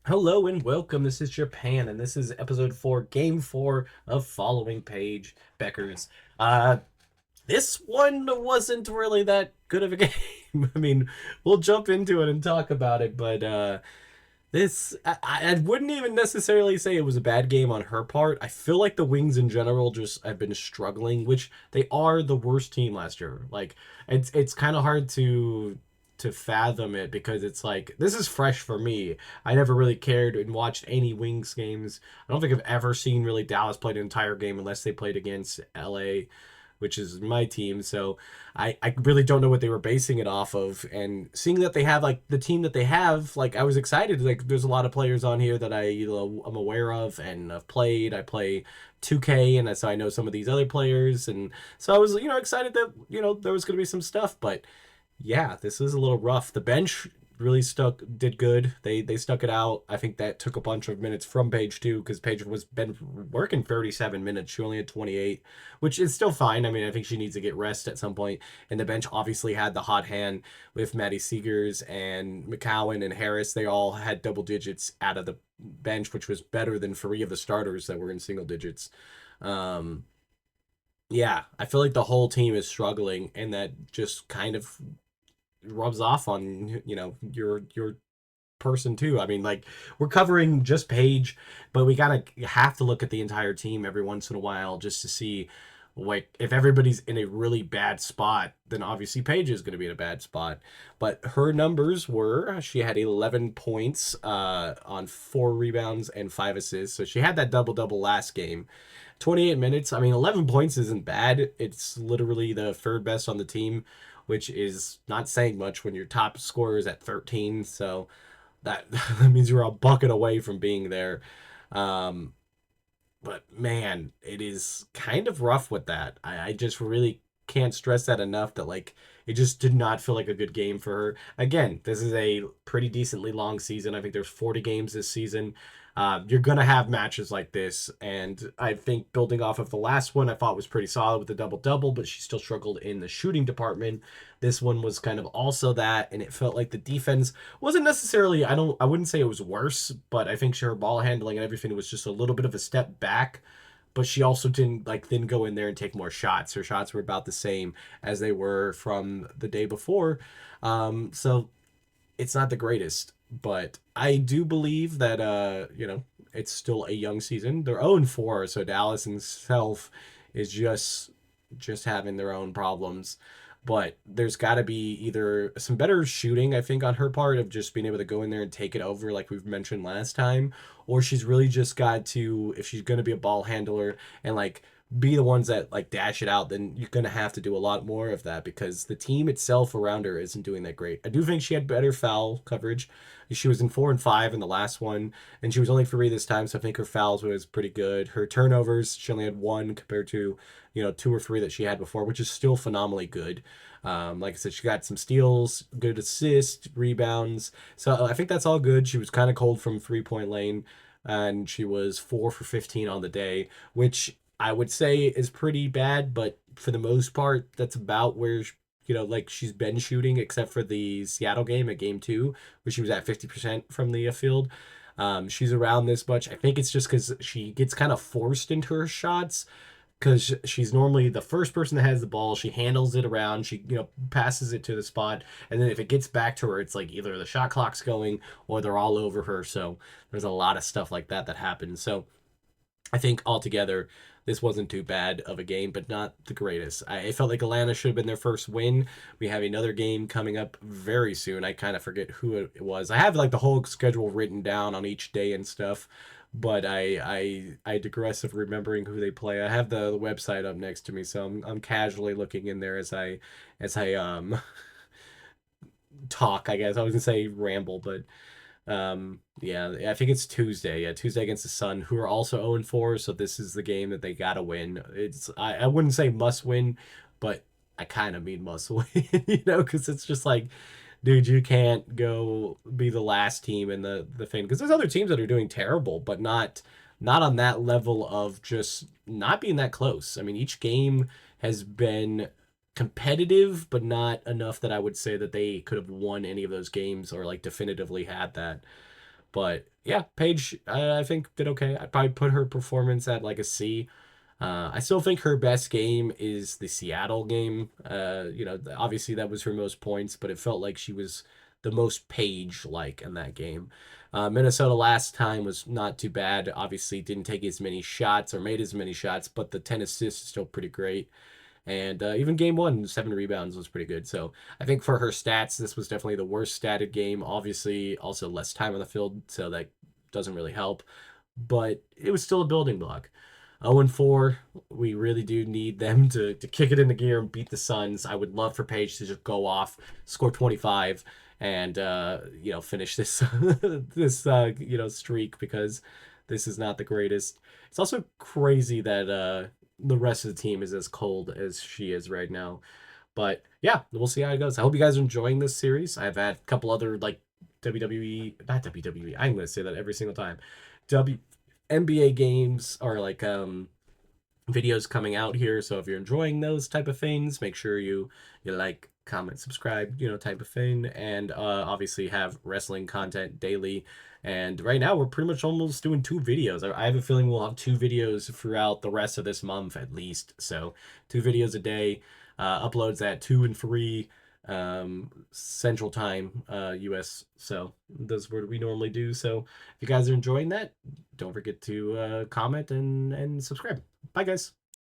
Hello and welcome. This is Japan, and this is episode 4, game 4 of Following Paige Bueckers. Uh, this one wasn't really that good of a game. I mean, we'll jump into it and talk about it, but I wouldn't even necessarily say it was a bad game on her part. I feel like the Wings in general just have been struggling, which they are the worst team last year. Like it's kind of hard to fathom it because it's like this is fresh for me. I never really cared and watched any Wings games. I don't think I've ever seen really Dallas play an entire game unless they played against LA, which is my team. So I really don't know what they were basing it off of. And seeing that they have like the team that they have, like I was excited. Like there's a lot of players on here that I'm aware of and I've played. I play 2K, and so I know some of these other players, and so I was excited that there was going to be some stuff. But yeah, this is a little rough. The bench really did good. They stuck it out. I think that took a bunch of minutes from Paige too, because Paige was been working 37 minutes. She only had 28, which is still fine. I mean, I think she needs to get rest at some point. And the bench obviously had the hot hand with Maddie Seegers and McCowan and Harris. They all had double digits out of the bench, which was better than 3 of the starters that were in single digits. Um, yeah, I feel like the whole team is struggling, and that just kind of rubs off on your person too. I mean, like we're covering just Paige, but we gotta have to look at the entire team every once in a while just to see like if everybody's in a really bad spot, then obviously Paige is going to be in a bad spot. But her numbers were she had 11 points on 4 rebounds and 5 assists, so she had that double double last game. 28 minutes. I mean, 11 points isn't bad. It's literally the third best on the team, which is not saying much when your top scorer is at 13. So that means you're a bucket away from being there. Um, but man, it is kind of rough with that. I just really can't stress that enough that like it just did not feel like a good game for her. Again, this is a pretty decently long season. I think there's 40 games this season. You're gonna have matches like this, and I think building off of the last one, I thought was pretty solid with the double double, but she still struggled in the shooting department. This one was kind of also that, and it felt like the defense wasn't necessarily I wouldn't say it was worse, but I think her ball handling and everything was just a little bit of a step back. But she also didn't go in there and take more shots. Her shots were about the same as they were from the day before. So it's not the greatest, but I do believe that it's still a young season. They're 0-4, so Dallas itself is just having their own problems. But there's got to be either some better shooting, I think, on her part of just being able to go in there and take it over, like we've mentioned last time, or she's really just got to, if she's going to be a ball handler and like be the ones that like dash it out, then you're going to have to do a lot more of that because the team itself around her isn't doing that great. I do think she had better foul coverage. She was in 4 and 5 in the last one, and she was only 3 this time, so I think her fouls was pretty good. Her turnovers, she only had one compared to 2 or 3 that she had before, which is still phenomenally good. Like I said, she got some steals, good assists, rebounds. So I think that's all good. She was kind of cold from 3 point lane, and she was 4 for 15 on the day, which I would say is pretty bad. But for the most part, that's about where like she's been shooting, except for the Seattle game at game 2, where she was at 50% from the field. She's around this much. I think it's just because she gets kind of forced into her shots because she's normally the first person that has the ball. She handles it around. She passes it to the spot, and then if it gets back to her, it's like either the shot clock's going or they're all over her. So there's a lot of stuff like that happens. So I think altogether, this wasn't too bad of a game, but not the greatest. I felt like Atlanta should have been their first win. We have another game coming up very soon. I kind of forget who it was. I have like the whole schedule written down on each day and stuff, but I digress of remembering who they play. I have the website up next to me, so I'm casually looking in there as I talk. I guess I was gonna say ramble, but yeah, I think it's Tuesday. Yeah, Tuesday against the Sun, who are also 0-4. So this is the game that they gotta win. I wouldn't say must win, but I kind of mean must win, because it's just like, dude, you can't go be the last team in the thing because there's other teams that are doing terrible, but not on that level of just not being that close. I mean, each game has been competitive, but not enough that I would say that they could have won any of those games or like definitively had that. But yeah, Paige, I think did okay. I'd probably put her performance at like a C. I still think her best game is the Seattle game. Obviously that was her most points, but it felt like she was the most Paige-like in that game. Minnesota last time was not too bad. Obviously didn't take as many shots or made as many shots, but the 10 assists is still pretty great. And even game one, 7 rebounds was pretty good. So I think for her stats, this was definitely the worst statted game. Obviously, also less time on the field, so that doesn't really help. But it was still a building block. 0-4, we really do need them to kick it into gear and beat the Suns. I would love for Paige to just go off, score 25, and finish this streak, because this is not the greatest. It's also crazy that the rest of the team is as cold as she is right now. But yeah, we'll see how it goes. I hope you guys are enjoying this series. I've had a couple other like WWE, not WWE. I'm going to say that every single time. NBA games are like videos coming out here. So if you're enjoying those type of things, make sure you like, comment, subscribe, type of thing. And obviously have wrestling content daily. And right now we're pretty much almost doing 2 videos. I have a feeling we'll have 2 videos throughout the rest of this month at least. So 2 videos a day, uploads at 2 and 3 Central Time, US. So that's what we normally do. So if you guys are enjoying that, don't forget to comment and subscribe. Bye, guys.